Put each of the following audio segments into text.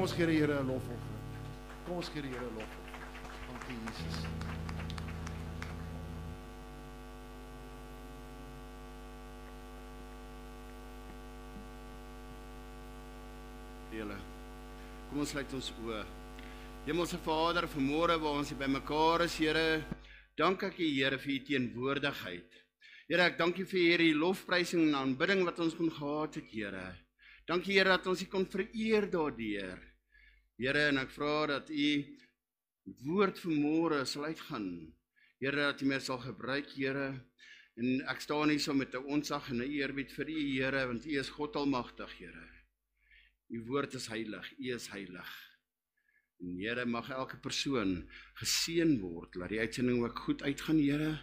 ons gee die Here 'n lofoffer. Kom ons gee die Here 'n lofoffer. Dankie Jesus. Kom ons sluit ons oë. Hemelse Vader, vanmôre waar ons hier bymekaar is, Here, dank ek U, Here, vir U teenwoordigheid. Here, ek dank U vir hierdie lofprysing en aanbidding wat ons kon gehad het, Here. Dankie, Here, dat ons U kon vereer daardeur. Here, en ek vra dat U woord vanmôre sal uitgaan. Here, dat U my sal gebruik, Here. En ek staan hier so met 'n ontzag en 'n eerbied vir U, Here, want U is God almagtig, Here. U woord is heilig, U is heilig. En Here, mag elke persoon geseën word, laat die uitsending ook goed uitgaan, Here,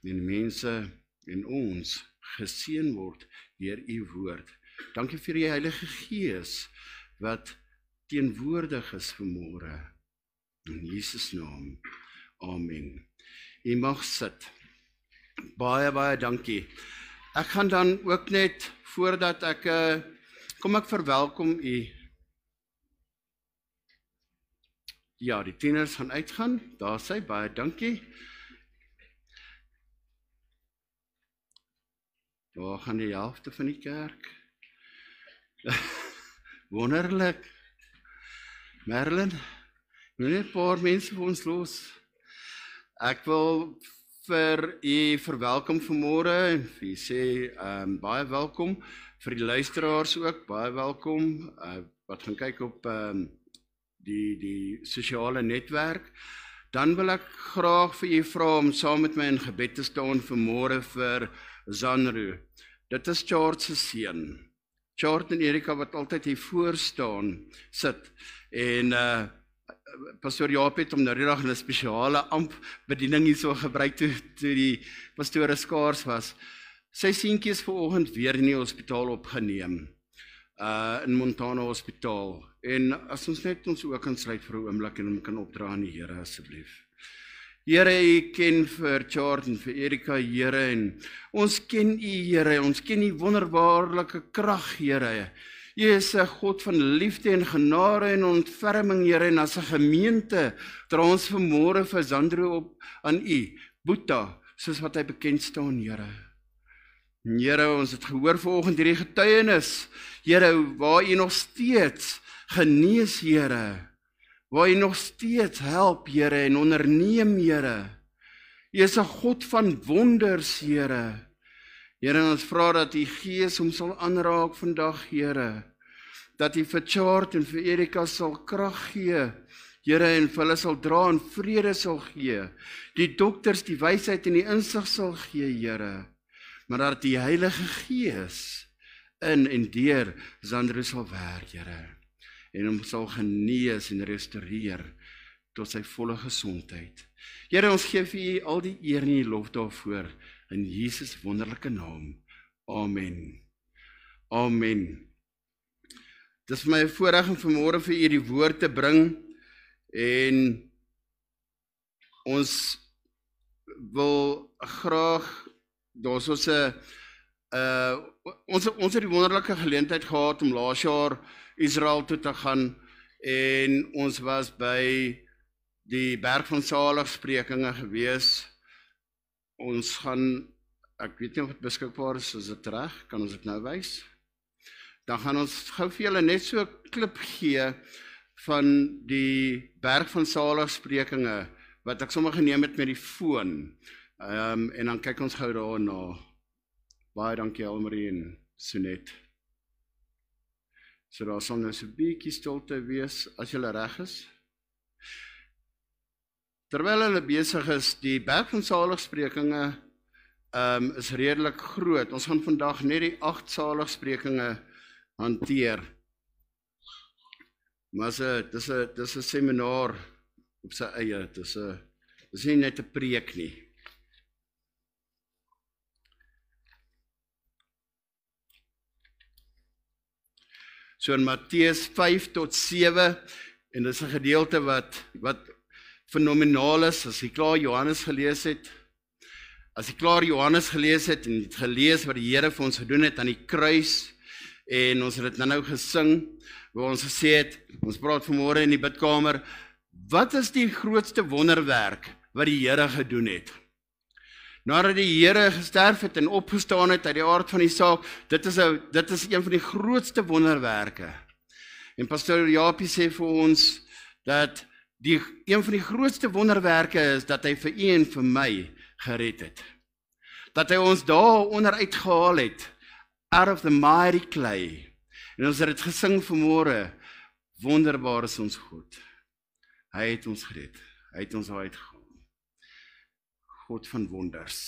en mense en ons geseën word deur U woord. Dankie vir die Heilige Gees wat teenwoordig is vanmôre. In Jesus naam. Amen. U mag sit. Baie, baie dankie. Ek gaan dan ook net, voordat ek kom ek verwelkom U. Ja, die tieners gaan uitgaan. Daar sy, baie dankie. Daar gaan die helfte van die kerk. Wonderlik. Merlin, nou net 'n paar mense vir ons los. Ek wil vir U verwelkom vanmôre en vir U sê baie welkom. Vir die luisteraars ook, baie welkom. Wat gaan kyk op die sosiale netwerk. Dan wil ek graag vir U vra om saam met my in gebed te staan vanmôre vir Zanru. Dit is Chart se seun. Chart en Erika wat altyd hier voor staan, sit. En Pastoor Jaap het om nou die dag 'n spesiale bediening hier so gebruik toe die pastore skaars was. Sy seentjie is vanoggend weer in die hospitaal opgeneem. In Montana Hospitaal. En as ons net ons oë kan sluit vir 'n oomblik en hom kan opdra aan die Here asseblief. Here, U ken vir Chart en vir Erika, Here, en ons ken U, Here, ons ken U wonderbaarlike krag, Here. U is 'n God van liefde en genade en ontferming, Here, en as 'n gemeente dra ons vanmôre vir Zandro op aan U, Boeta, soos wat hy bekend staan, Here. Here, ons het gehoor vanoggend hierdie getuienis, Here, waar U nog steeds genees, Here, waar U nog steeds help, Here, en onderneem, Here. U is 'n God van wonders, Here. Here, ons vra dat U Gees hom sal aanraak vandag, Here. Dat U vir Chart en vir Erika sal krag gee, Here, en vir hulle sal dra en vrede sal gee. Die dokters die wysheid en die insig sal gee, Here. Maar dat die Heilige Gees in en deur Zandro sal werk, Here. En hom sal genees en restoreer tot sy volle gesondheid. Here, ons gee vir U al die eer en die lof daarvoor, in Jesus wonderlike naam. Amen. Amen. Dit is vir my 'n voorreg om vanmôre vir U die woord te bring, en ons wil graag, daar's ons het die wonderlike geleentheid gehad om laas jaar Israel toe te gaan, en ons was by die Berg van Saligsprekinge gewees. Ons gaan, ek weet nie of dit beskikbaar is dit reg? Kan ons dit nou wys? Dan gaan ons gou vir julle net so 'n klip gee van die Berg van Saligsprekinge, wat ek sommer geneem het met die foon. En dan kyk ons gou daarna. Baie dankie Elmarie en Sonet. So daar sal nou so 'n bietjie stilte wees, as julle reg is. Terwyl hulle besig is, die Berg van Saligsprekinge is redelik groot. Ons gaan vandag net die 8 Saligsprekinge hanteer. Maar dis 'n seminaar op sy eie. Dis nie net 'n preek nie. So in Matteus 5 tot 7, en dis 'n gedeelte wat fenomenaal is, as jy klaar Johannes gelees het. As jy klaar Johannes gelees het, en het gelees wat die Here vir ons gedoen het aan die kruis, en ons het dit nou gesing, waar ons gesê het, ons praat vanmôre in die bidkamer, wat is die grootste wonderwerk wat die Here gedoen het? Nadat die Here gesterf het en opgestaan het uit die aard van die saak, dit is een van die grootste wonderwerke. En pastoor Japie sê vir ons, dat een van die grootste wonderwerke is, dat hy vir u en vir my gered het. Dat hy ons daar onder uitgehaal het, out of the mighty clay. En ons het dit gesing vanmôre, wonderbaar is ons God. Hy het ons gered, hy het ons uitgehaal. God van wonders.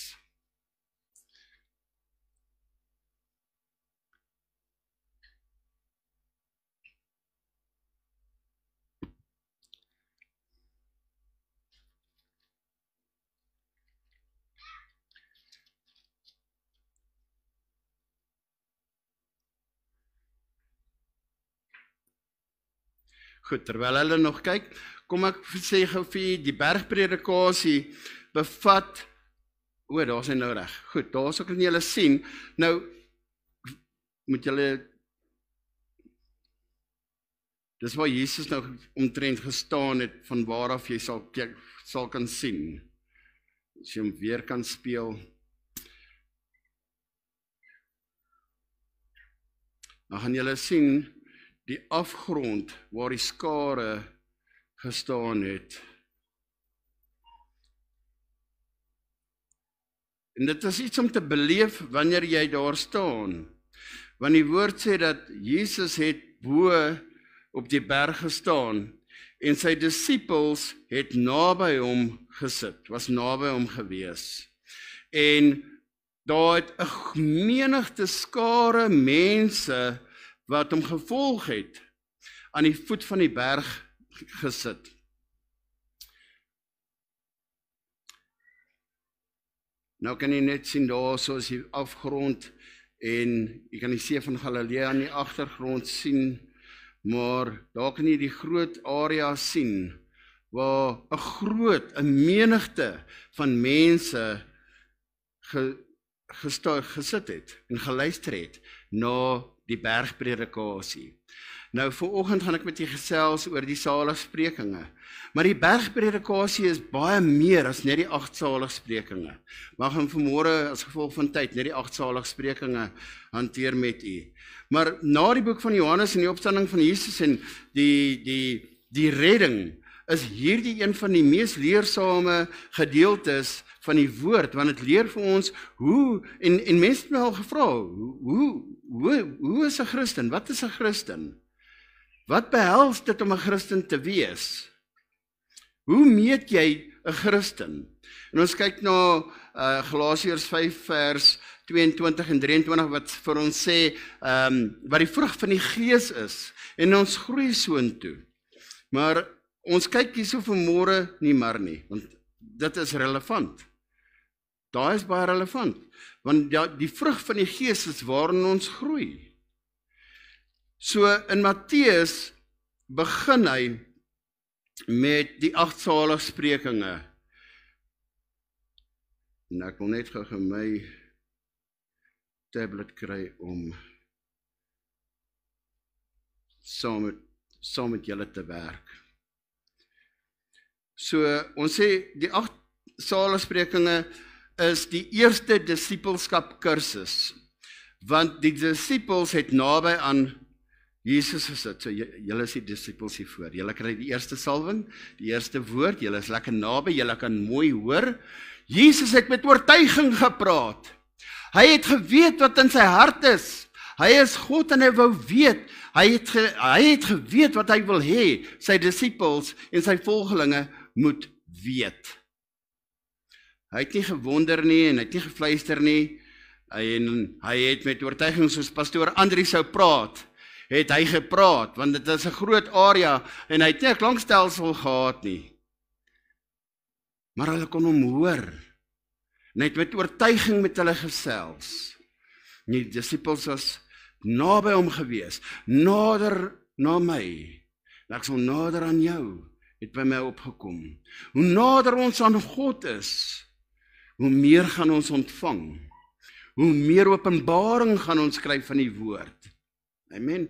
Goed, terwyl hulle nog kyk, kom ek sê gou vir die bergpredikasie bevat, daar is hy nou reg. Goed, daar sal ek nie julle sien. Nou, moet julle, dis waar Jesus nou omtrent gestaan het, van waar af jy sal kan sien. As jy hom weer kan speel. Dan gaan julle sien, die afgrond waar die skare gestaan het. En dit is iets om te beleef wanneer jy daar staan. Want die woord sê dat Jesus het bo op die berg gestaan en sy disippels het naby hom gesit, was naby hom gewees. En daar het 'n menigte skare mense wat hom gevolg het, aan die voet van die berg gesit. Nou kan jy net sien daar soos die afgrond en jy kan die see van Galilea in die agtergrond sien, maar daar kan jy die groot area sien waar 'n menigte van mense gesit het en geluister het na die bergpredikasie. Nou vanoggend gaan ek met julle gesels oor die saligsprekinge. Maar die bergpredikasie is baie meer as net die 8 saligsprekinge. Maar gaan vanmôre as gevolg van tyd net die 8 saligsprekinge hanteer met u. Maar na die boek van Johannes en die opstanding van Jesus en die redding, is hierdie een van die mees leersame gedeeltes van die woord, want dit leer vir ons hoe, en mense het my al gevra, hoe is 'n Christen? Wat is 'n Christen? Wat behels dit om 'n Christen te wees? Hoe meet jy 'n Christen? En ons kyk na Galasiërs 5 vers 22 en 23 wat vir ons sê wat die vrug van die Gees is en ons groei soontoe. Maar ons kyk hierso vanmôre nie maar nie, want dit is relevant. Daai is baie relevant, want die vrug van die Gees is waarin ons groei. So in Matteus begin hy met die 8 saligsprekinge. En ek wil net gou my tablet kry om saam met julle te werk. So ons sê die 8 saligsprekinge is die eerste disippelskap kursus, want die disippels het naby aan Jesus gesit. So julle is die disippels hier voor. Julle kry die eerste salwing, die eerste woord, julle is lekker naby, julle kan mooi hoor. Jesus het met oortuiging gepraat. Hy het geweet wat in sy hart is. Hy is God en hy wou weet. Hy het geweet wat hy wil hê sy disippels en sy volgelinge moet weet. Hy het nie gewonder nie en hy het nie gefluister nie. En hy het met oortuiging, soos pastoor Andri sou praat, het hy gepraat, want dit is 'n groot area en hy het nie 'n klankstelsel gehad nie. Maar hulle kon hom hoor. En hy het met oortuiging met hulle gesels. En die disippels was naby hom gewees, nader na my. En ek sal nader aan jou, het by my opgekom. Hoe nader ons aan God is, hoe meer gaan ons ontvang. Hoe meer openbaring gaan ons kry van die woord. Amen.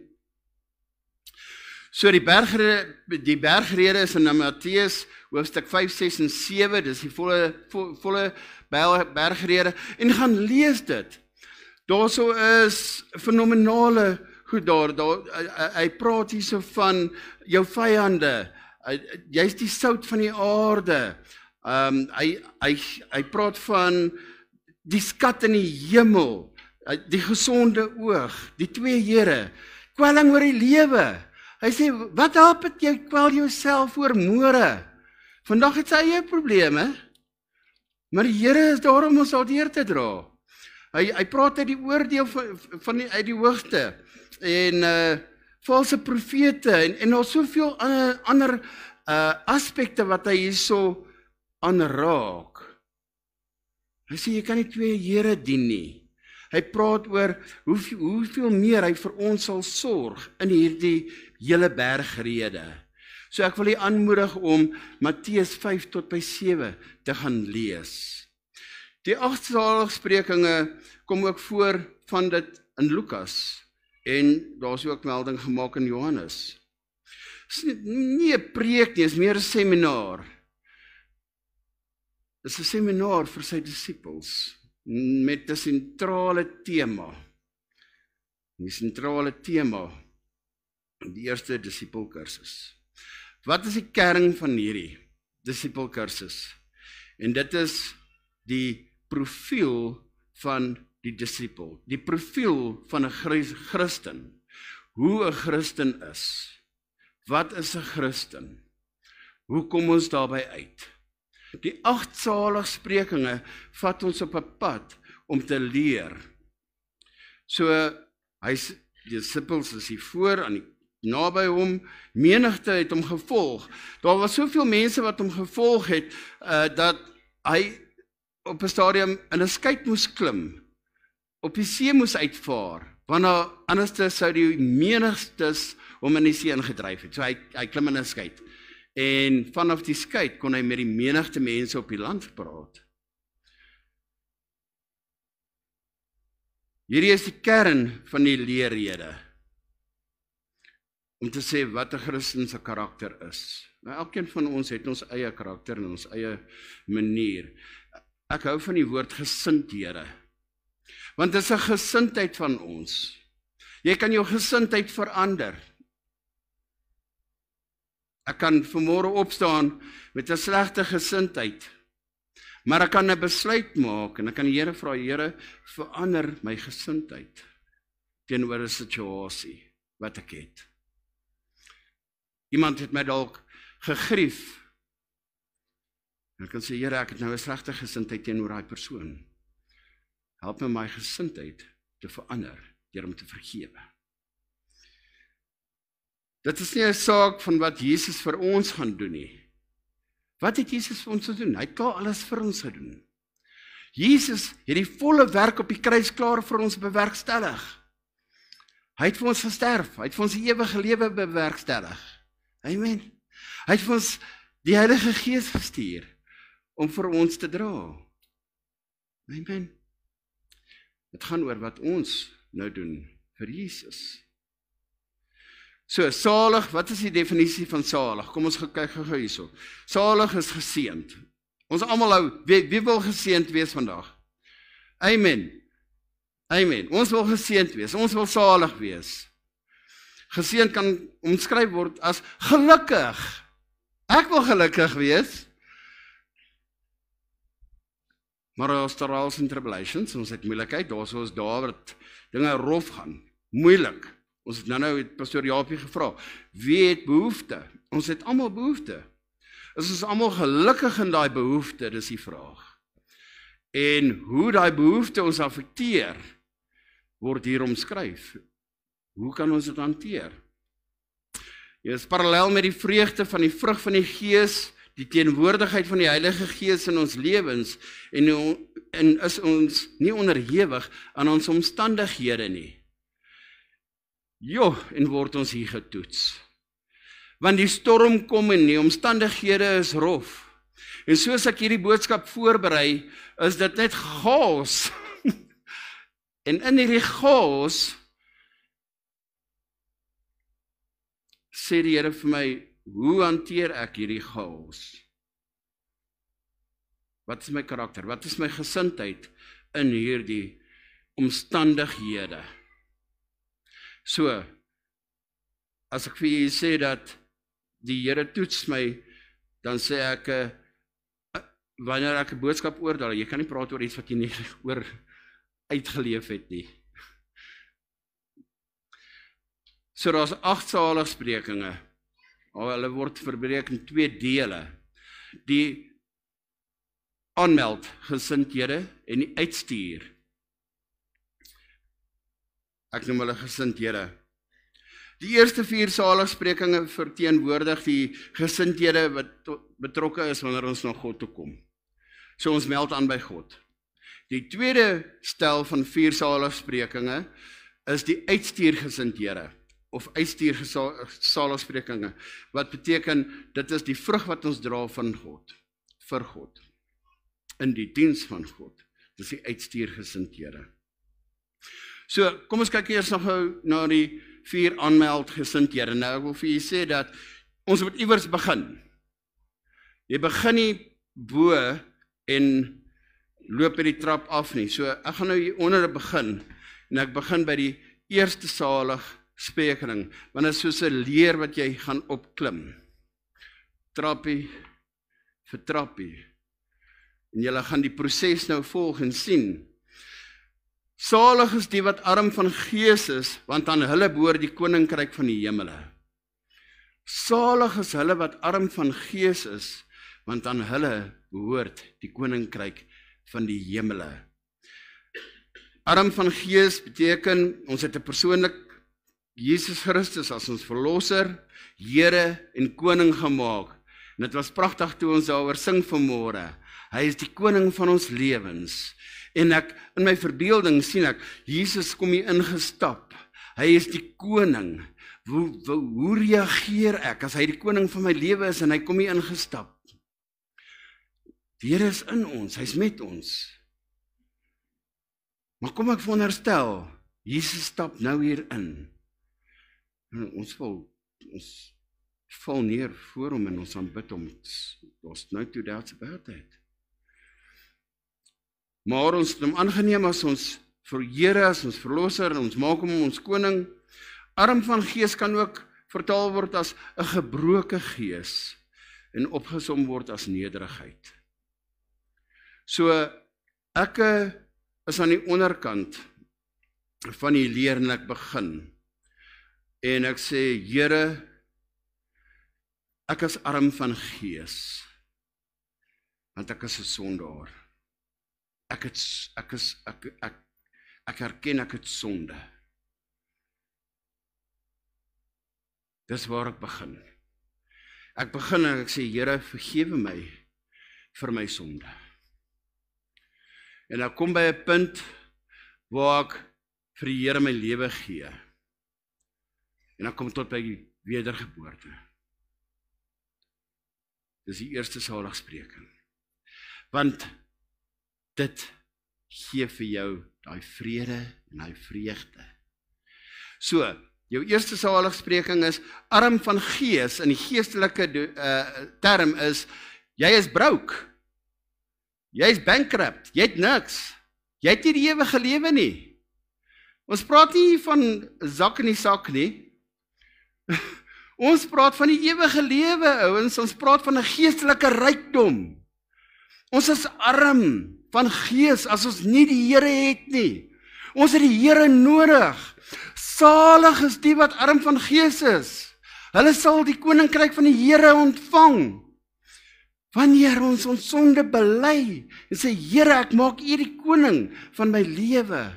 So die bergrede is in Matteus hoofstuk 5, 6 en 7, dis die volle bergrede, en gaan lees dit. Daarso is fenomenale goed daar, hy praat hierso van jou vyande, jy's die sout van die aarde, hy praat van die skat in die hemel, die gesonde oog, die twee Here, kwelling oor die lewe. Hy sê, wat help het jy kwel jouself oor môre? Vandag het sy eie probleme, maar die Here is daar om ons daardeur te dra. Hy praat uit die oordeel uit die hoogte, en valse profete, en al soveel ander aspekte wat hy hierso aanraak. Hy sê, jy kan nie twee Here dien nie. Hy praat oor hoeveel meer hy vir ons sal sorg in hierdie hele bergrede. So ek wil u aanmoedig om Matteus 5 tot by 7 te gaan lees. Die 8 saligsprekinge kom ook voor van dit in Lukas, en daar is ook melding gemaak in Johannes. Dit is nie 'n preek nie, is meer 'n seminar. Dit is 'n seminar vir sy disippels, met 'n sentrale tema. Die sentrale tema, die eerste disipelkursus. Wat is die kern van hierdie disipelkursus? En dit is die profiel van die disipel, die profiel van 'n Christen, hoe 'n Christen is. Wat is 'n Christen? Hoe kom ons daarby uit? Die 8 saligsprekinge vat ons op 'n pad om te leer. So, die disipels is hier voor, naby hom, menigte het hom gevolg. Daar was soveel mense wat hom gevolg het, dat hy op 'n stadium in 'n skei moes klim, op die see moes uitvaar, want anders sou die menigstes hom in die see ingedryf het. So hy klim in 'n skei. En vanaf die skei kon hy met die menigte mense op die land praat. Hierdie is die kern van die leerrede, om te sê wat 'n Christen se karakter is. Nou, elkeen van ons het ons eie karakter en ons eie manier. Ek hou van die woord gesindhede, want dit is 'n gesindheid van ons. Jy kan jou gesindheid verander. Ek kan vanmôre opstaan met 'n slegte gesindheid, maar ek kan 'n besluit maak, en ek kan die Here vra, Here, verander my gesindheid teenoor 'n situasie wat ek het. Iemand het my dalk gegrief, en ek kan sê, Here, ek het nou 'n slegte gesindheid teenoor daai persoon. Help my my gesindheid te verander, deur hom te vergewe. Dit is nie 'n saak van wat Jesus vir ons gaan doen nie. Wat het Jesus vir ons gedoen? Hy het klaar alles vir ons gedoen. Jesus het die volle werk op die kruis klaar vir ons bewerkstellig. Hy het vir ons gesterf, hy het vir ons die ewige lewe bewerkstellig. Amen. Hy het vir ons die Heilige Gees gestuur om vir ons te dra. Amen. Dit gaan oor wat ons nou doen vir Jesus. So, salig, wat is die definisie van salig? Kom ons kyk gou hierso. Salig is geseënd. Ons almal hou, wie wil geseënd wees vandag? Amen. Amen. Ons wil geseënd wees, ons wil salig wees. Geseënd kan omskryf word as gelukkig. Ek wil gelukkig wees. Maar as trials and tribulations, ons het moeilikheid, daar soos daar wat dinge rof gaan, moeilik. Ons het nou het pastoor Jaapie gevra, wie het behoefte? Ons het almal behoefte. Is ons almal gelukkig in daai behoefte, dis die vraag. En hoe daai behoefte ons affekteer, word hier omskryf. Hoe kan ons dit hanteer? Dit is parallel met die vreugde van die vrug van die Gees, die teenwoordigheid van die Heilige Gees in ons lewens, en is ons nie onderhewig aan ons omstandighede nie. En word ons hier getoets. Want die storm kom en die omstandighede is rof. En soos ek hierdie boodskap voorberei, is dit net chaos. En in hierdie chaos sê die Here vir my, hoe hanteer ek hierdie chaos? Wat is my karakter? Wat is my gesindheid in hierdie omstandighede? So, as ek vir julle sê dat die Here toets my, dan sê ek, wanneer ek 'n boodskap oordeel, jy kan nie praat oor iets wat jy nie oor uitgeleef het nie. So daar's 8 saligsprekinge. Hulle word verbreek in 2 dele. Die aanmeld gesindhede en die uitstuur. Ek noem hulle gesindhede. Die eerste 4 saligsprekinge verteenwoordig die gesindhede wat betrokke is wanneer ons na God toe kom. So ons meld aan by God. Die tweede stel van 4 saligsprekinge is die uitstuurgesindhede of uitstuursaligsprekinge, wat beteken dit is die vrug wat ons dra van God, vir God, in die diens van God. Dis die uitstuurgesindhede. So, kom ons kyk eers nog na die 4 aanmeldgesindhede. Nou, ek wil vir julle sê dat ons moet iewers begin. Jy begin nie bo en loop by die trap af nie. So, ek gaan nou hier onder begin, en ek begin by die eerste saligspreking, want dit is soos 'n leer wat jy gaan opklim. Trappie vir trappie. En jy gaan die proses nou volg en sien. Salig is die wat arm van gees is, want aan hulle behoort die koninkryk van die hemele. Salig is hulle wat arm van gees is, want aan hulle behoort die koninkryk van die hemele. Arm van gees beteken, ons het 'n persoonlik Jesus Christus as ons verlosser, Here en koning gemaak. En dit was pragtig toe ons daaroor sing vanmôre. Hy is die koning van ons lewens. En ek, in my verbeelding sien ek, Jesus kom hier ingestap. Hy is die koning. Hoe reageer ek as hy die koning van my lewe is en hy kom hier ingestap? Die Here is in ons, hy's met ons. Maar kom ek veronderstel, Jesus stap nou hier in. Ons val neer voor hom en ons aanbid hom. Daar's no two doubts about that. Maar ons het hom aangeneem as ons Here, as ons verlosser, en ons maak hom ons koning. Arm van gees kan ook vertaal word as 'n gebroke gees en opgesom word as nederigheid. So, ek is aan die onderkant van die leer en ek begin. En ek sê, Here, ek is arm van gees, want ek is 'n sondaar. Ek erken ek het sonde. Dis waar ek begin. Ek begin en ek sê, Here, vergewe my vir my sonde. En ek kom by 'n punt waar ek vir die Here my lewe gee. En ek kom tot by die wedergeboorte. Dis die eerste saligspreking. Want dit gee vir jou daai vrede en daai vreugde. So, jou eerste saligspreking is arm van gees, in die geestelike term is, jy is broke. Jy is bankrupt, jy het niks. Jy het nie die ewige lewe nie. Ons praat nie van zak in die sak nie. Ons praat van die ewige lewe, ouens. Ons praat van 'n geestelike rykdom. Ons is arm van gees as ons nie die Here het nie. Ons het die Here nodig. Salig is die wat arm van gees is. Hulle sal die koninkryk van die Here ontvang. Wanneer ons sonde bely en sê, Here, ek maak U die koning van my lewe.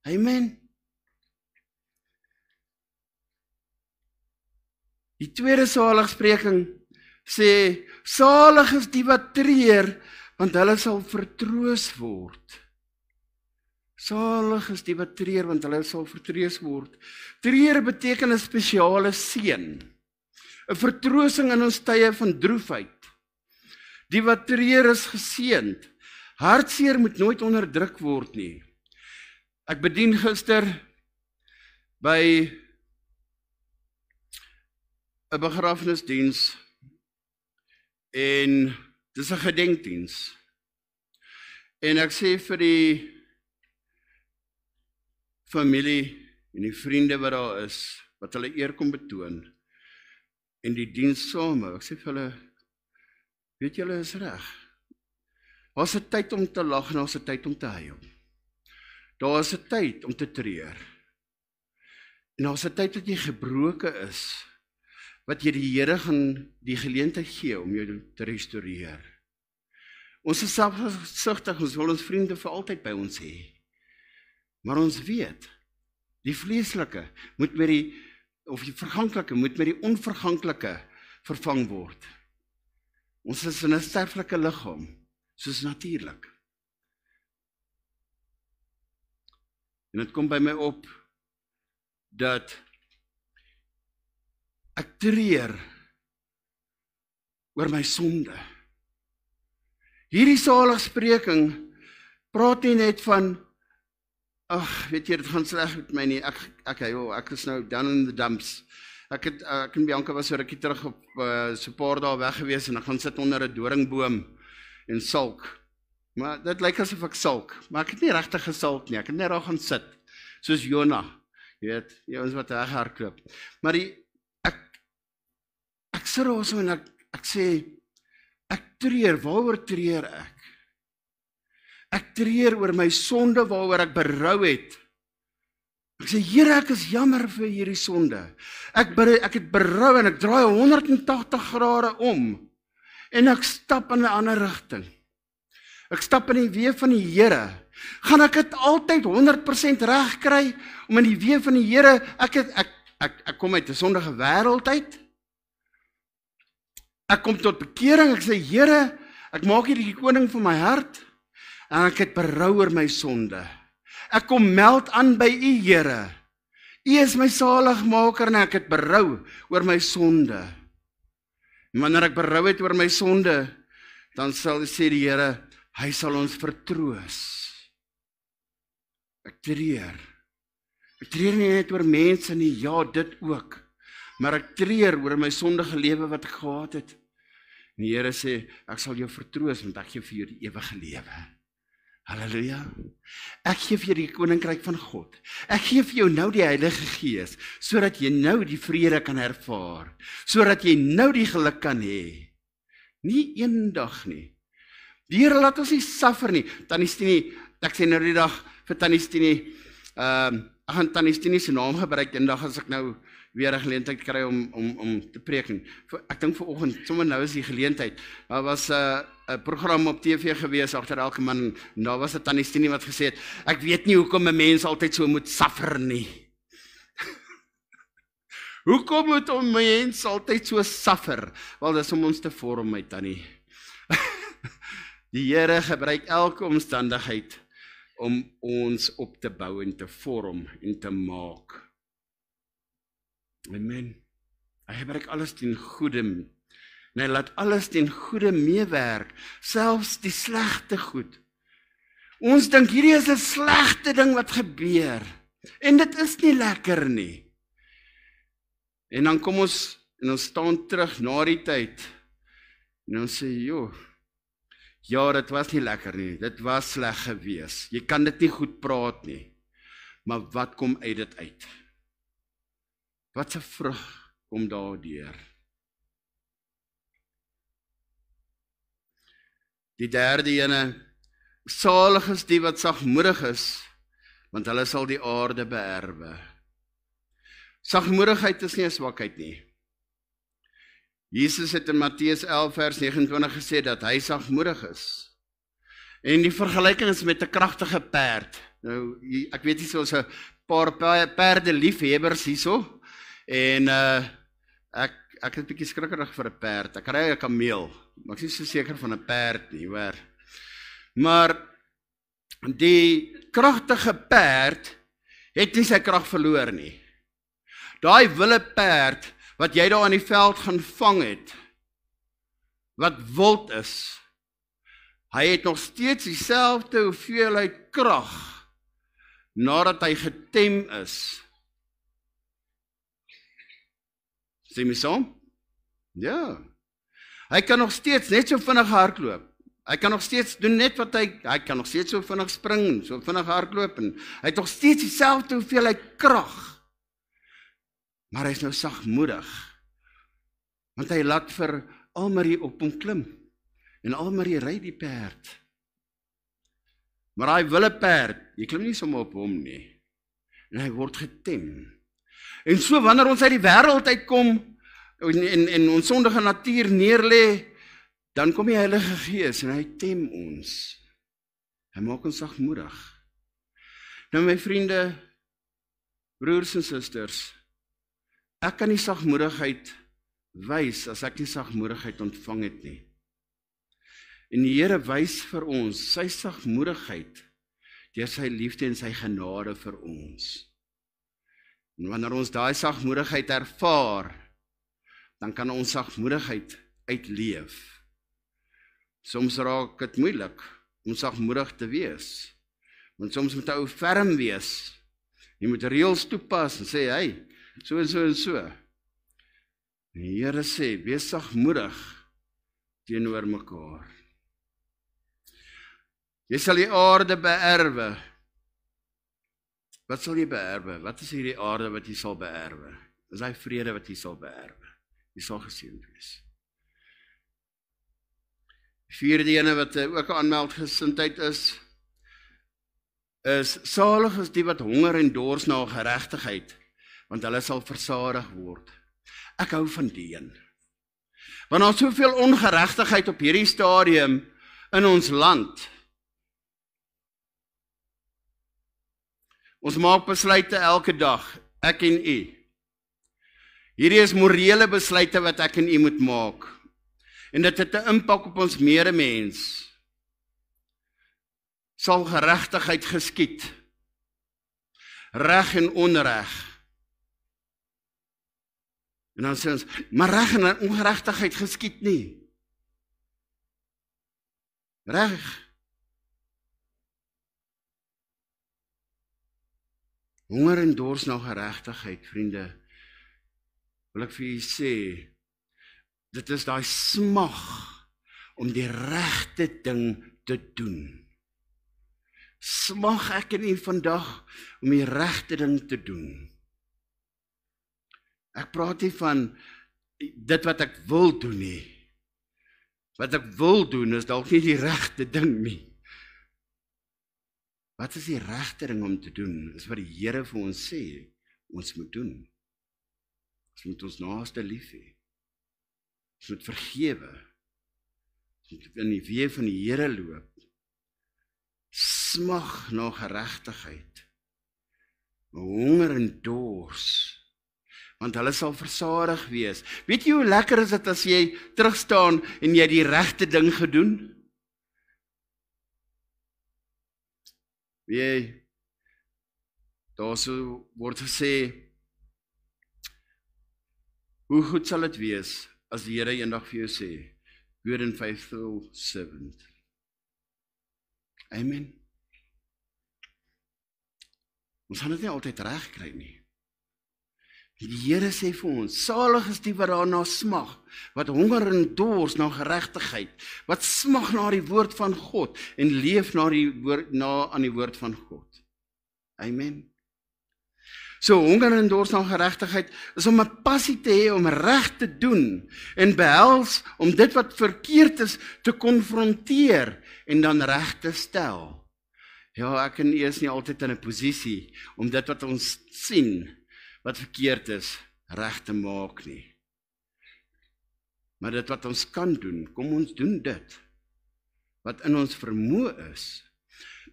Amen. Die tweede saligspreking sê, salig is die wat treur, want hulle sal vertroos word. Salig is die wat treur, want hulle sal vertroos word. Treur beteken 'n spesiale seën, 'n vertroosting in ons tye van droefheid. Die wat treur is geseënd. Hartseer moet nooit onderdruk word nie. Ek bedien gister by 'n begrafnisdiens en dis 'n gedenkdiens. En ek sê vir die familie en die vriende wat daar is, wat hulle eer kom betoon, en die diens same, ek sê vir hulle, weet julle is reg. Daar's 'n tyd om te lag en daar's 'n tyd om te huil. Daar's 'n tyd om te treur. En daar's 'n tyd wat jy gebroken is, wat jy die Here gaan die geleentheid gee om jou te restoreer. Ons is selfsugtig, ons wil ons vriende vir altyd by ons hê. Maar ons weet, die vleeslike moet met die verganklike moet met die onverganklike vervang word. Ons is in 'n sterflike liggaam, soos natuurlik. En dit kom by my op, dat ek treur oor my sonde. Hierdie saligspreking praat nie net van, ag, weet jy, dit gaan sleg met my nie, ek is nou down in the dumps. Ek en Bianca was so rukkie terug op so 'n paar dae weg gewees en ek gaan sit onder 'n doringboom en sulk. Maar dit lyk asof ek sulk, maar ek het nie regtig gesulk nie, ek het net daar gaan sit, soos Jona, jy weet, die ons wat weghardloop. Maar ek sit daar so en ek sê, ek treur, waaroor treur ek? Ek treur oor my sonde waaroor ek berou het. Ek sê, Here, ek is jammer vir hierdie sonde. Ek het berou en ek draai 180 grade om. En ek stap in 'n ander rigting. Ek stap in die weë van die Here. Gaan ek dit altyd 100% reg kry om in die weë van die Here, ek kom uit 'n sondige wêreld uit. Ek kom tot bekering, ek sê, Here, ek maak hier die koning van my hart en ek het berou oor my sonde. Ek kom meld aan by U, Here. U is my saligmaker en ek het berou oor my sonde. En wanneer ek berou het oor my sonde, dan sê die Here, hy sal ons vertroos. Ek treur. Ek treur nie net oor mense nie, ja, dit ook. Maar ek treur oor my sondige lewe wat ek gehad het. En die Here sê, ek sal jou vertroos, want ek gee vir jou die ewige lewe. Halleluja. Ek gee vir jou die koninkryk van God. Ek gee vir jou nou die Heilige Gees, sodat jy nou die vrede kan ervaar, sodat jy nou die geluk kan hê. Nie eendag nie. Die Here laat ons nie suffer nie. Tannie Stini, ek sê nou die dag vir Tannie Stini, ek gaan Tannie Stini se naam gebruik, eendag as ek nou weer 'n geleentheid kry om te preek. Ek dink vanoggend, sommer nou is die geleentheid. Daar was 'n program op TV gewees agter elke man, en daar was 'n Tannie Stini wat gesê het, ek weet nie hoekom 'n mens altyd so moet suffer nie. Hoekom moet 'n mens altyd so suffer? Wel, dis om ons te vorm, my Tannie. Die Here gebruik elke omstandigheid om ons op te bou en te vorm en te maak. Amen. Hy gebruik alles ten goeie, en hy laat alles ten goeie meewerk, selfs die slegte goed. Ons dink hierdie is 'n slegte ding wat gebeur, en dit is nie lekker nie. En dan kom ons, en ons staan terug na die tyd, en ons sê, joh, ja, dit was nie lekker nie, dit was sleg gewees, jy kan dit nie goed praat nie, maar wat kom uit dit uit? Wat 'n vrug kom daardeur? Die derde ene, salig is die wat sagmoedig is, want hulle sal die aarde beerwe. Sagmoedigheid is nie 'n swakheid nie. Jesus het in Matteus 11 vers 29 gesê dat hy sagmoedig is. En die vergelyking is met 'n kragtige perd. Nou, ek weet nie, so 'n paar perde liefhebbers hierso. En ek is bietjie skrikkerig vir 'n perd. Ek ry 'n kameel, maar ek is nie so seker van 'n perd nie, hoor. Maar die kragtige perd het nie sy krag verloor nie. Daai wilde perd wat jy daar in die veld gaan vang het, wat wild is, hy het nog steeds dieselfde hoeveelheid krag nadat hy getem is. Sê my saam? Ja. Hy kan nog steeds net so vinnig hardloop. Hy kan nog steeds doen net wat hy kan nog steeds so vinnig spring, so vinnig hardloop en hy het nog steeds dieselfde hoeveelheid krag. Maar hy is nou sagmoedig. Want hy laat vir Almarie op hom klim. En Almarie ry die perd. Maar hy wille perd, jy klim nie sommer op hom nie. En hy word getem. En so wanneer ons uit die wêreld uitkom en ons sondige natuur neerlê, dan kom die Heilige Gees en hy tem ons. Hy maak ons sagmoedig. Nou my vriende, broers en susters, ek kan nie sagmoedigheid wys as ek nie sagmoedigheid ontvang het nie. En die Here wys vir ons sy sagmoedigheid deur sy liefde en sy genade vir ons. En wanneer ons daai sagmoedigheid ervaar, dan kan ons sagmoedigheid uitleef. Soms raak dit moeilik om sagmoedig te wees. Want soms moet 'n ou ferm wees. Jy moet reëls toepas en sê, hey, so en so en so. Die Here sê, wees sagmoedig teenoor mekaar. Jy sal die aarde beerwe. Wat sal jy beerwe? Wat is hierdie aarde wat jy sal beerwe? Dis hy vrede wat jy sal beerwe. Jy sal geseënd wees. Vierde ene wat ook 'n aanmeldgesindheid is salig is die wat honger en dors na geregtigheid, want hulle sal versadig word. Ek hou van die een. Want daar is soveel ongeregtigheid op hierdie stadium in ons land. Ons maak besluite elke dag, ek en u. Hierdie is morele besluite wat ek en u moet maak. En dit het 'n impak op ons medemens. Sal geregtigheid geskied. Reg en onreg. En dan sê ons, maar reg en ongeregtigheid geskied nie. Reg. Honger en dors na geregtigheid, vriende. Wil ek vir julle sê, dit is daai smag om die regte ding te doen. Smag ek en u vandag om die regte ding te doen. Ek praat nie van dit wat ek wil doen nie. Wat ek wil doen is dalk nie die regte ding nie. Wat is die regte ding om te doen? Dis wat die Here vir ons sê, ons moet doen. Ons moet ons naaste lief hê. Ons moet vergewe. Ons moet in die weë van die Here loop. Smag na geregtigheid. Honger en dors. Want hulle sal versadig wees. Weet jy hoe lekker is dit as jy terugstaan en jy die regte ding gedoen? Weet jy, daar so word gesê, hoe goed sal dit wees as die Here eendag vir jou sê, good and faithful servant. Amen. Ons gaan dit nie altyd reg kry nie. Die Here sê vir ons, salig is die wat daarna smag, wat honger en dors na geregtigheid, wat smag na die woord van God en leef na aan die woord van God. Amen. So honger en dors na geregtigheid is om 'n passie te hê om reg te doen en behels om dit wat verkeerd is te konfronteer en dan reg te stel. Ja, ek en u is nie altyd in 'n posisie om dit wat ons sien wat verkeerd is, reg te maak nie. Maar dit wat ons kan doen, kom ons doen dit. Wat in ons vermoë is.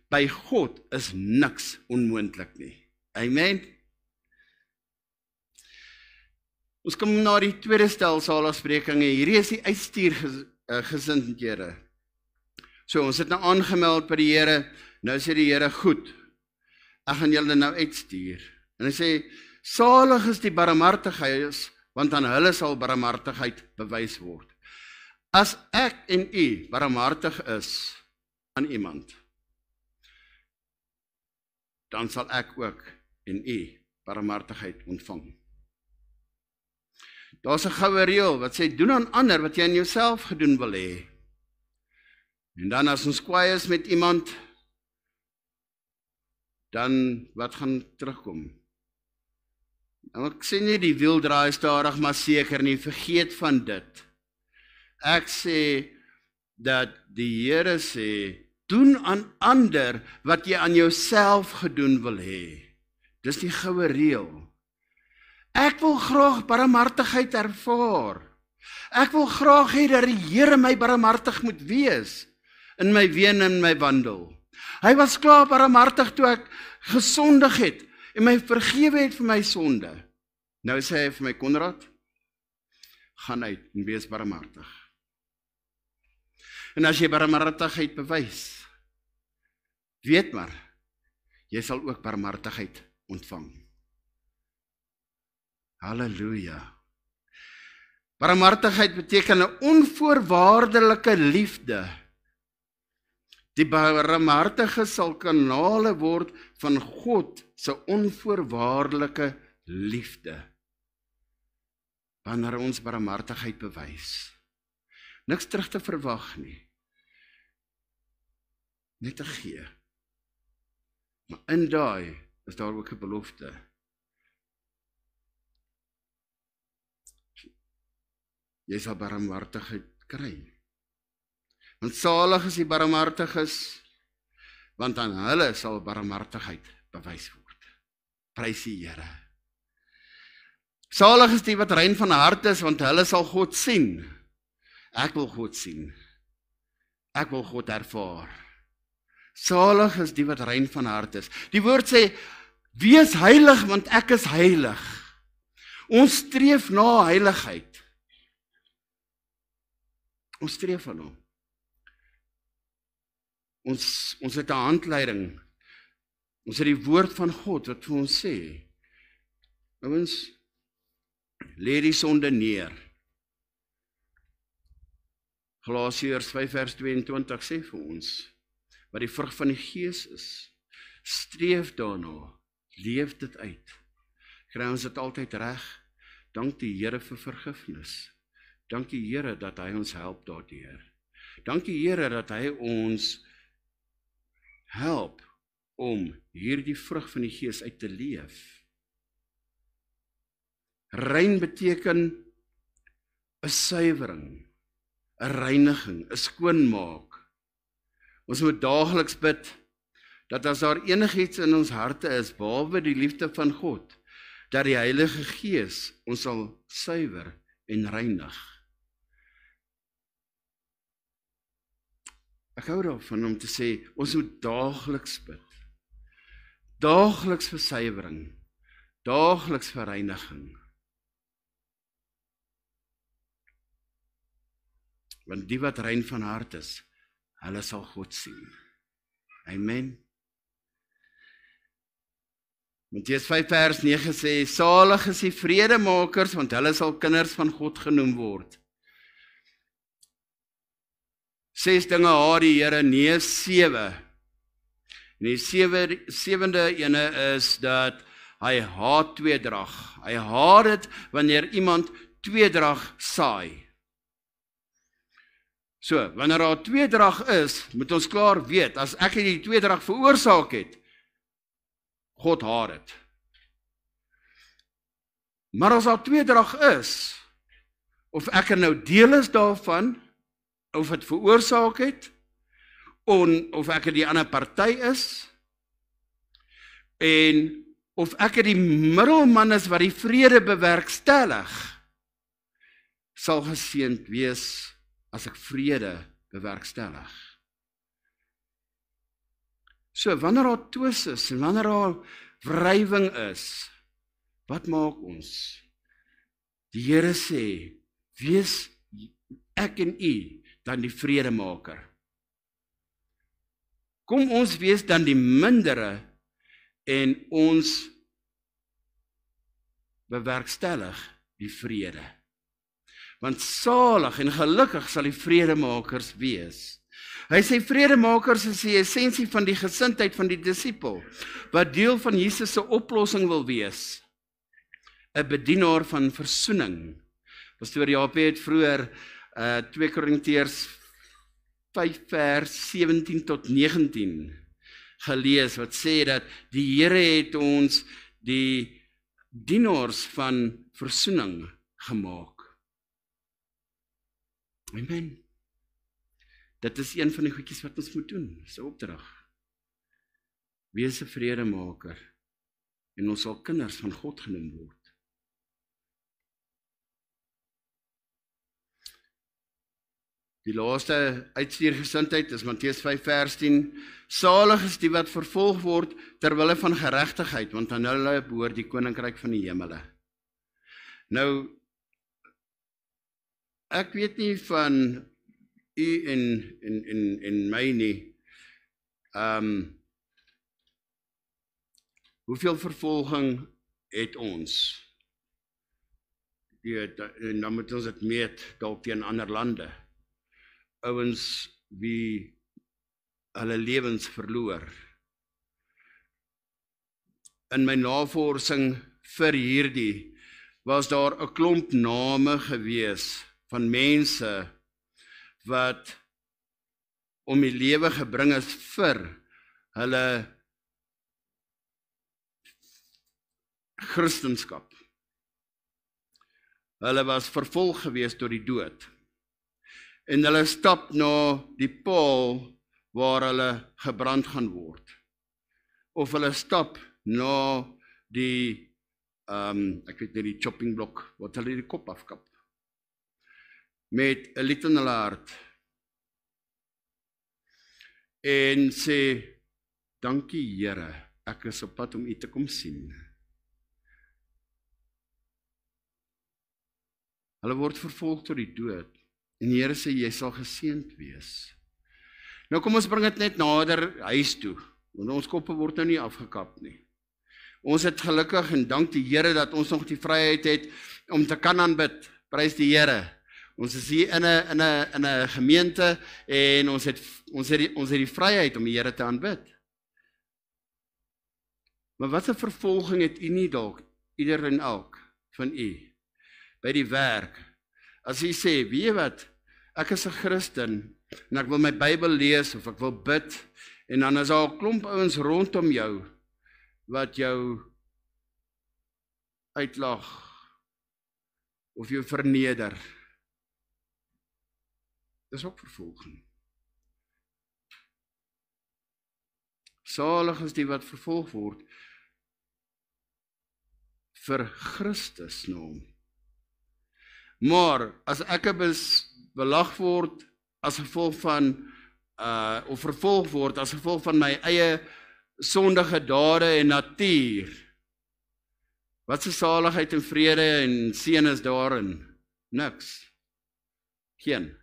By God is niks onmoontlik nie. Amen. Ons kom na die tweede stel saligsprekinge. Hierdie is die uitstuurgesindhede. So, ons het nou aangemeld by die Here. Nou sê die Here, goed, ek gaan julle nou uitstuur. En hy sê, salig is die barmhartiges, want aan hulle sal barmhartigheid bewys word. As ek en u barmhartig is aan iemand, dan sal ek ook en u barmhartigheid ontvang. Daar's 'n goue reël wat sê, doen aan ander wat jy aan jouself gedoen wil hê. En dan as ons kwaai is met iemand, dan wat gaan terugkom? Nou, ek sê nie die wiel draai stadig maar seker nie, vergeet van dit. Ek sê dat die Here sê, doen aan ander wat jy aan jouself gedoen wil hê. Dis die goue reël. Ek wil graag barmhartigheid ervaar. Ek wil graag hê dat die Here my barmhartig moet wees in my ween en my wandel. Hy was klaar barmhartig toe ek gesondig het en my vergewe het vir my sonde. Nou sê hy vir my, Konrad, gaan uit en wees barmhartig. En as jy barmhartigheid bewys, weet maar, jy sal ook barmhartigheid ontvang. Halleluja. Barmhartigheid beteken 'n onvoorwaardelike liefde. Die barmhartige sal kanale word van God se onvoorwaardelike liefde. Wanneer ons barmhartigheid bewys. Niks terug te verwag nie. Net te gee. Maar in daai is daar ook 'n belofte. Jy sal barmhartigheid kry. Want salig is die barmhartiges, want aan hulle sal barmhartigheid bewys word. Prys die Here. Salig is die wat rein van hart is, want hulle sal God sien. Ek wil God sien. Ek wil God ervaar. Salig is die wat rein van hart is. Die woord sê, wees heilig, want ek is heilig. Ons streef na heiligheid. Ons streef van hom. Ons het 'n handleiding. Ons het die woord van God wat vir ons sê. Ouens, lê die sonde neer. Galasiërs 5 vers 22 sê vir ons, wat die vrug van die Gees is. Streef daarna, leef dit uit. Kry ons dit altyd reg? Dank die Here vir vergifnis. Dank die Here dat hy ons help daardeur. Dank die Here dat hy ons help om hierdie vrug van die Gees uit te leef. Rein beteken 'n suiwering, 'n reiniging, 'n skoonmaak. Ons moet daagliks bid dat as daar enigiets in ons harte is, behalwe die liefde van God, dat die Heilige Gees ons sal suiwer en reinig. Ek hou daarvan om te sê, ons moet daagliks bid. Daagliks vir suiwering, daagliks vir reiniging. Want die wat rein van hart is, hulle sal God sien. Amen. Matteus 5 vers 9 sê, salig is die vredemakers, want hulle sal kinders van God genoem word. 6 dinge haat die Here, nee 7. En die sewende ene is dat hy haat tweedrag. Hy haat dit wanneer iemand tweedrag saai. So, wanneer daar tweedrag is, moet ons klaar weet, as ek die tweedrag veroorsaak het, God haat dit. Maar as daar tweedrag is, of ek nou deel is daarvan, of het veroorsaak het, of ek die ander party is, en of ek die middelman is wat die vrede bewerkstellig, sal geseënd wees as ek vrede bewerkstellig. So, wanneer daar twis is, en wanneer daar wrywing is, wat maak ons? Die Here sê, wees ek en u dan die vredemaker. Kom ons wees dan die mindere, en ons bewerkstellig die vrede. Want salig en gelukkig sal die vredemakers wees. Hy sê vredemakers is die essensie van die gesindheid van die disipel, wat deel van Jesus se oplossing wil wees. 'n bedienaar van versoening, Pastoor Japie het vroeër 2 Korintiërs 5 vers 17 tot 19 gelees, wat sê dat die Here het ons die dienaars van versoening gemaak. Amen. Dit is een van die goedjies wat ons moet doen, dis 'n opdrag. Wees 'n vredemaker en ons sal kinders van God genoem word. Die laaste uitstuurgesindheid is Matteus 5 vers 10. Salig is die wat vervolg word ter wille van geregtigheid, want aan hulle behoort die koninkryk van die hemele. Nou, ek weet nie van u en my nie. Hoeveel vervolging het ons? En dan moet ons dit meet dalk teen ander lande. Ouens wie hulle lewens verloor. In my navorsing vir hierdie was daar 'n klomp name gewees van mense wat om die lewe gebring is vir hulle Christendom. Hulle was vervolg gewees tot die dood. En hulle stap na die paal waar hulle gebrand gaan word. Of hulle stap na die, ek weet nie, die chopping blok, wat hulle die kop afkap. Met 'n lied in hulle hart. En sê, dankie Here, ek is op pad om u te kom sien. Hulle word vervolg tot die dood. En die Here sê, jy sal geseënd wees. Nou kom ons bring dit net nader huis toe, want ons koppe word nou nie afgekap nie. Ons het gelukkig en dank die Here dat ons nog die vryheid het om te kan aanbid. Prys die Here. Ons is hier in 'n gemeente en ons het die vryheid om die Here te aanbid. Maar wat 'n vervolging het u nie dalk, ieder en elk van u, by die werk. As u sê, weet jy wat, ek is 'n Christen, en ek wil my Bybel lees, of ek wil bid, en dan is daar 'n klomp ouens rondom jou, wat jou uitlag, of jou verneder. Dis ook vervolging. Salig is die wat vervolg word, vir Christus naam. Maar, as ek belag word, as gevolg van, of vervolg word, as gevolg van my eie sondige dade en natuur, wat se saligheid en vrede en seën is daarin? Niks. Geen.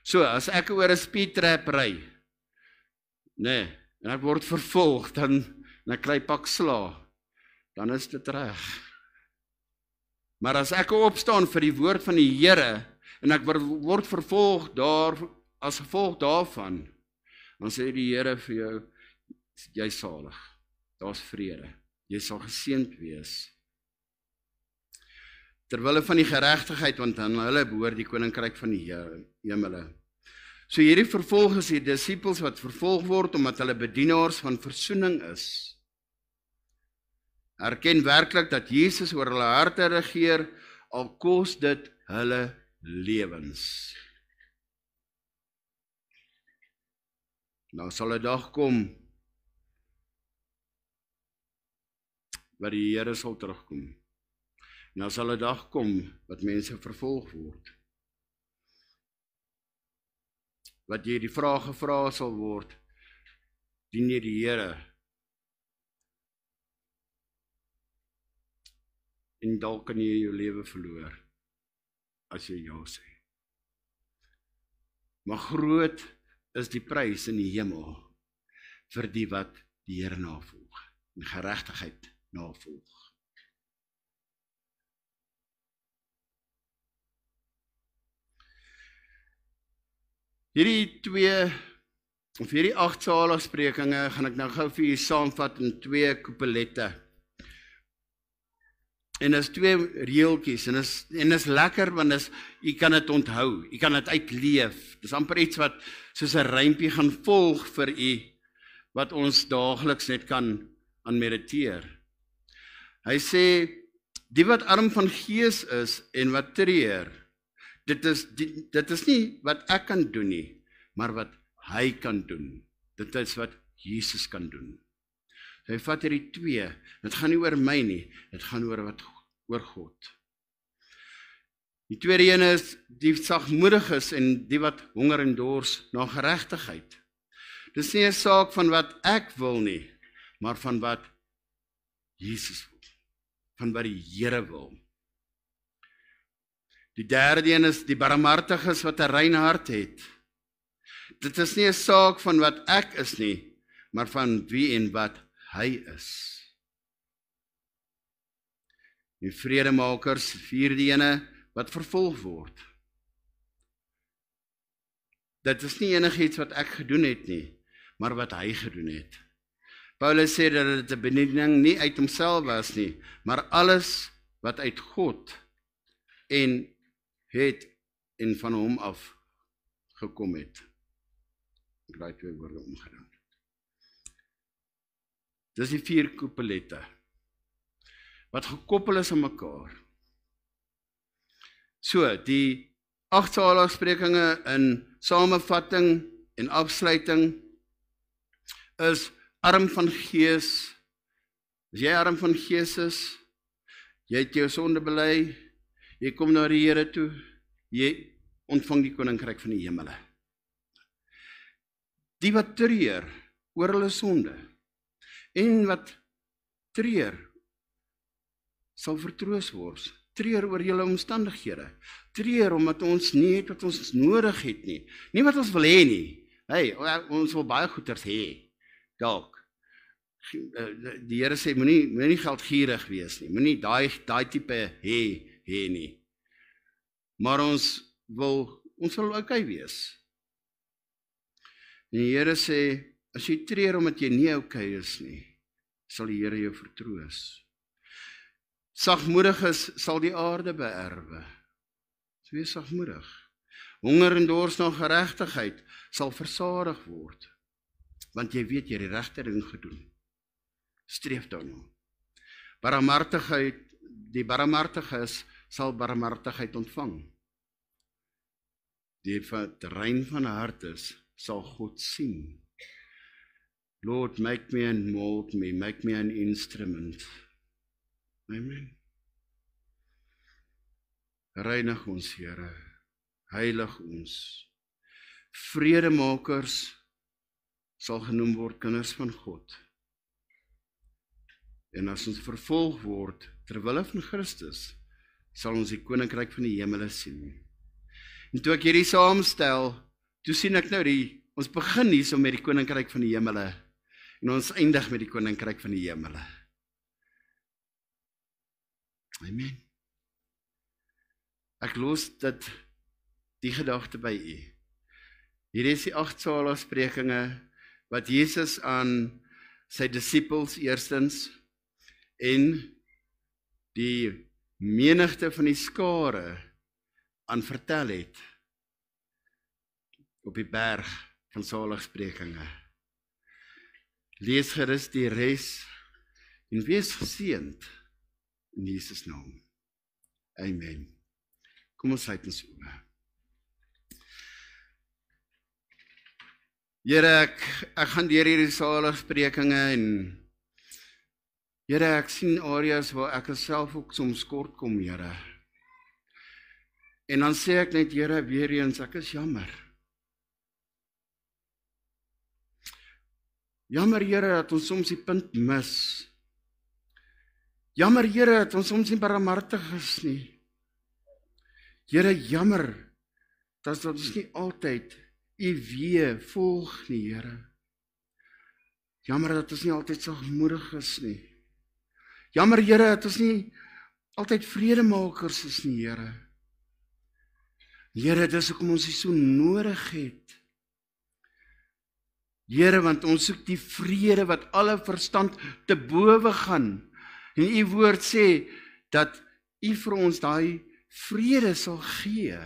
So, as ek oor 'n speedtrap ry, en ek word vervolg, dan ek kry pak sla, dan is dit reg. Maar as ek opstaan vir die woord van die Here, en ek word vervolg as gevolg daarvan, dan sê die Here vir jou, jy is salig, daar's vrede, jy sal geseënd wees. Terwille van die geregtigheid, want aan hulle behoort die koninkryk van die hemele. So hierdie vervolg is die disippels wat vervolg word, omdat hulle bedienaars van versoening is. Erken werklik dat Jesus oor hulle harte regeer, al kos dit hulle lewens. Nou sal 'n dag kom, wat die Here sal terugkom. Nou sal 'n dag kom, wat mense vervolg word. Wat jy die vraag gevra sal word, dien jy die Here? En dalk kan jy jou lewe verloor, as jy ja sê. Maar groot is die prys in die hemel, vir die wat die Here navolg, en geregtigheid navolg. Hierdie 8 saligsprekinge gaan ek nou gou vir julle saamvat in 2 koepelette. En is 2 reeltjies en is lekker want jy kan dit onthou, jy kan dit uitleef. Dis amper iets wat soos 'n rympie gaan volg vir u wat ons daagliks net kan aan mediteer. Hy sê die wat arm van gees is en wat treur, dit is nie wat ek kan doen nie, maar wat hy kan doen. Dit is wat Jesus kan doen. Hy vat hierdie 2, dit gaan nie oor my nie, dit gaan oor God. Die tweede een is die sagmoediges en die wat honger en dors na geregtigheid. Dis nie 'n saak van wat ek wil nie, maar van wat Jesus wil, van wat die Here wil. Die derde een is die barmhartiges wat 'n rein hart het. Dit is nie 'n saak van wat ek is nie, maar van wie en wat hy is. Die vredemakers, vierde ene wat vervolg word. Dit is nie enigiets wat ek gedoen het nie, maar wat hy gedoen het. Paulus sê dat dit 'n bediening nie uit homself was nie, maar alles wat uit God en van hom af gekom het. Ek raai 2 woorde omgedaan. Dis die 4 koepelette wat gekoppel is aan mekaar. So, die 8 saligsprekinge in samevatting en afsluiting is arm van gees. As jy arm van gees is, jy het jou sonde bely, jy kom na die Here toe, jy ontvang die koninkryk van die hemele. Die wat treur oor hulle sonde en wat treur sal vertroos word. Treur oor julle omstandighede. Treur omdat ons nie het wat ons nodig het nie. Nie wat ons wil hê nie. Hey, ons wil baie goeders hê. Dalk. Die Here sê moenie geldgierig wees nie. Moenie daai tipe hê nie. Maar ons wil okay wees. En die Here sê as jy treur omdat jy nie okay is nie, sal die Here jou vertroos. Sagmoediges sal die aarde beerwe. So wees sagmoedig. Honger en dors na geregtigheid sal versadig word. Want jy weet jy het die regte ding gedoen. Streef daarna. Barmhartigheid, die barmhartiges sal barmhartigheid ontvang. Die wat rein van hart is, sal God sien. Lord, make me and mold me, make me an instrument. Amen. Reinig ons, Here, heilig ons. Vredemakers sal genoem word kinders van God. En as ons vervolg word terwille van Christus, sal ons die koninkryk van die hemele sien. En toe ek hierdie saamstel, toe sien ek nou ons begin hier met die koninkryk van die hemele en ons eindig met die koninkryk van die hemele. Amen. Ek los die gedagte by u. Hier is die 8 saligsprekinge wat Jesus aan sy disippels eerstens en die menigte van die skare aan vertel het op die berg van saligsprekinge. Lees gerus die res en wees geseënd in Jesus naam. Amen. Kom ons sluit ons oë. Here, ek gaan deur hierdie saligsprekinge en Here, ek sien areas waar ek self ook soms kort kom, Here. En dan sê ek net, Here, weer eens, ek is jammer. Jammer, Here, dat ons soms die punt mis. Jammer, Here, dat ons soms nie barmhartig is nie. Here, jammer, dat ons nie altyd u weë volg nie, Here. Jammer dat ons nie altyd sagmoedig is nie. Jammer, Here, dat ons nie altyd vredemakers is nie, Here. Here, dis hoekom ons dit so nodig het. Here, want ons soek die vrede wat alle verstand te bowe gaan. En u woord sê dat U vir ons daai vrede sal gee.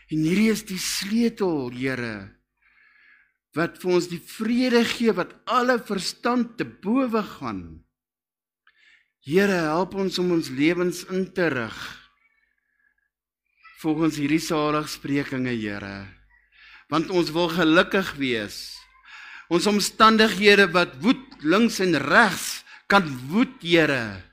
En hierdie is die sleutel, Here, wat vir ons die vrede gee, wat alle verstand te bowe gaan. Here, help ons om ons lewens in te rig, volgens hierdie saligsprekinge, Here, want ons wil gelukkig wees. Ons omstandighede wat woed links en regs kan woed, Here.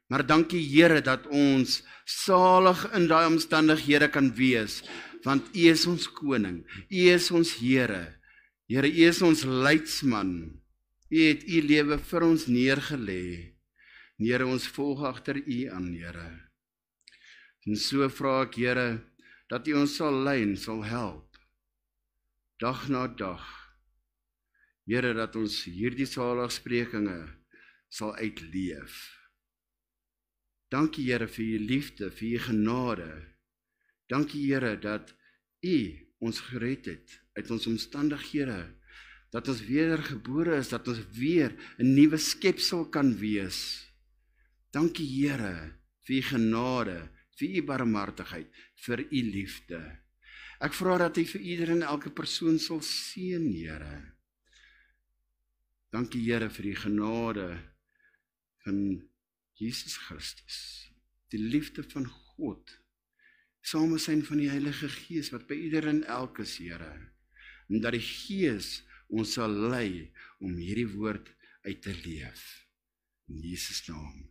Maar dankie, Here, dat ons salig in daai omstandighede kan wees, want U is ons koning, U is ons Here. Here, U is ons leidsman. U het U lewe vir ons neergelê. Here, ons volg agter U aan, Here. En so vra ek, Here, dat U ons sal lei en sal help, dag na dag. Here, dat ons hierdie saligsprekinge sal uitleef. Dankie, Here, vir U liefde, vir U genade. Dankie, Here, dat U ons gered het uit ons omstandighede, dat ons wedergebore is, dat ons weer 'n nuwe skepsel kan wees. Dankie, Here, vir U genade, vir U barmhartigheid, vir U liefde. Ek vra dat U vir ieder en elke persoon sal seën, Here. Dankie, Here, vir die genade van Jesus Christus, die liefde van God, samesyn van die Heilige Gees wat by ieder en elke is, Here, en dat die Gees ons sal lei om hierdie woord uit te leef. In Jesus naam.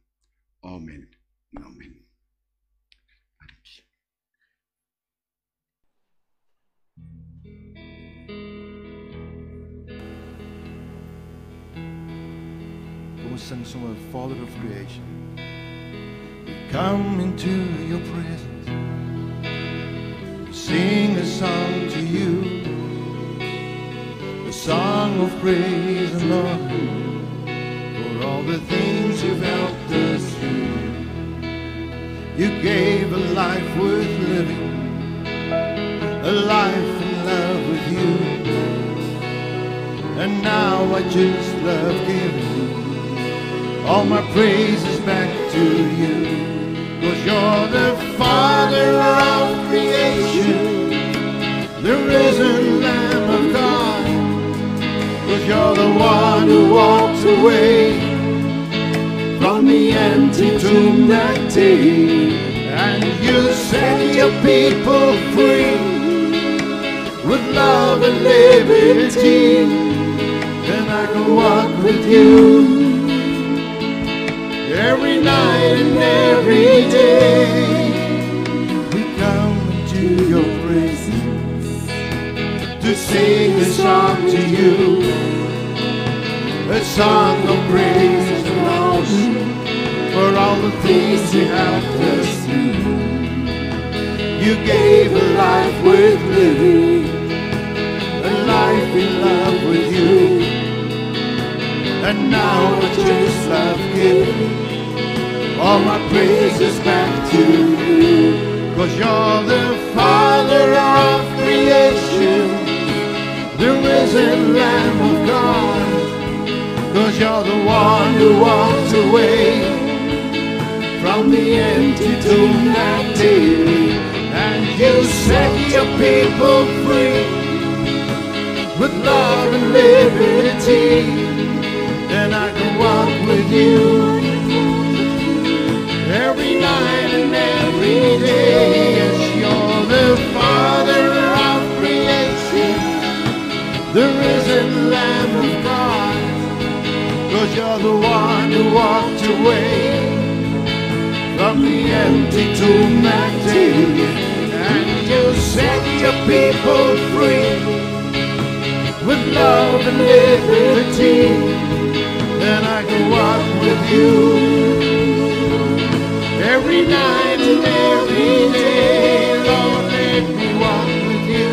Amen. Amen. Dankie. Kom ons sing sommer Father of Creation. We come into your presence, sing a song to you, a song of praise and love for all the things you've helped us through. You gave a life worth living, a life in love with you, and now I just love giving all my praises back to you, 'cause you're the Father of creation, the risen Lamb of God, 'cause you're the one who walked away from the empty tomb that day, and you set your people free with love and liberty, and I can walk with you every night and every day. We come into your presence to sing a song to you, a song of praise and worship for all the things you helped us through. You gave a life worth living, a life in love with you, and now I just love giving all my praises back to you, 'cause you're the Father of creation, the risen Lamb of God, 'cause you're the one who walked away from the empty tomb that day, and you set your people free with love and liberty, and I can walk with you every night and every day. Yes, you're the Father of creation, the risen Lamb of God, 'cause you're the one who walked away from the empty tomb that day, and you set your people free with love and liberty, and I can walk with you every night and every day. Lord, let me walk with you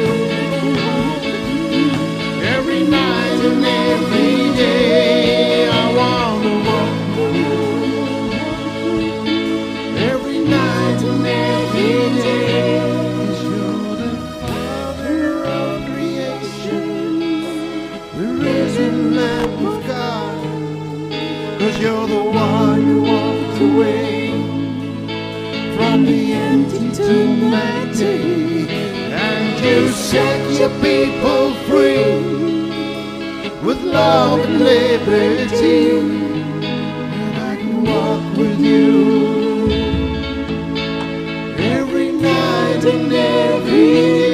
every night and every day. I want to walk with you every night and every day. 'Cause you're the Father of creation, the risen Lamb of God, 'cause you're the one who walked away and the empty tomb that day, and you set your people free with love and liberty, and I can walk with you every night and every day.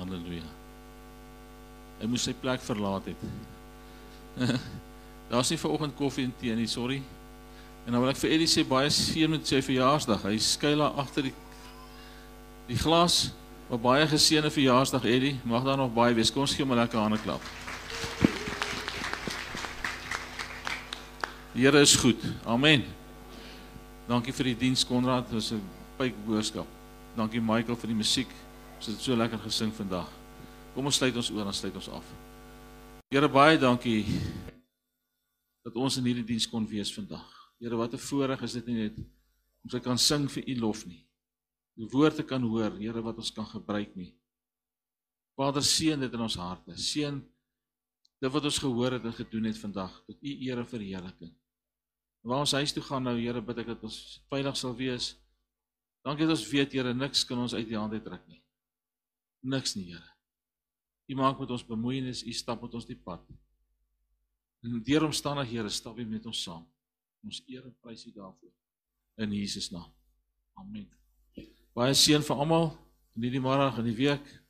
Halleluja. Hy moes sy plek verlaat het. Daar is nie vanoggend koffie en tee nie, sorry. En dan wil ek vir Eddie sê, baie seën met sy verjaarsdag. Hy skuil daar agter die glas, maar baie geseënde verjaarsdag, Eddie. Mag daar nog baie wees. Kom ons gee hom 'n lekker hande klap. Die Here is goed. Amen. Dankie vir die diens, Konrad. Dit was 'n pyp boodskap. Dankie Michael vir die musiek. Ons het so lekker gesing vandag. Kom ons sluit ons oor, dan sluit ons af. Here, baie dankie dat ons in hierdie diens kon wees vandag. Here, wat 'n voorreg is dit nie net om te kan sing vir U lof nie. Die woord te kan hoor, Here, wat ons kan gebruik nie. Vader, seën dit in ons harte. Seën dit wat ons gehoor het en gedoen het vandag, tot U eer en verheerliking. Waar ons huis toe gaan nou, Here, bid ek dat ons veilig sal wees. Dankie dat ons weet, Here, niks kan ons uit die hand uittrek nie. Niks nie, Here. U maak met ons bemoeienis, U stap met ons die pad. En deur omstandighede stap U met ons saam. Ons eer en prys U daarvoor. In Jesus naam. Amen. Baie seën vir almal in hierdie middag en die week.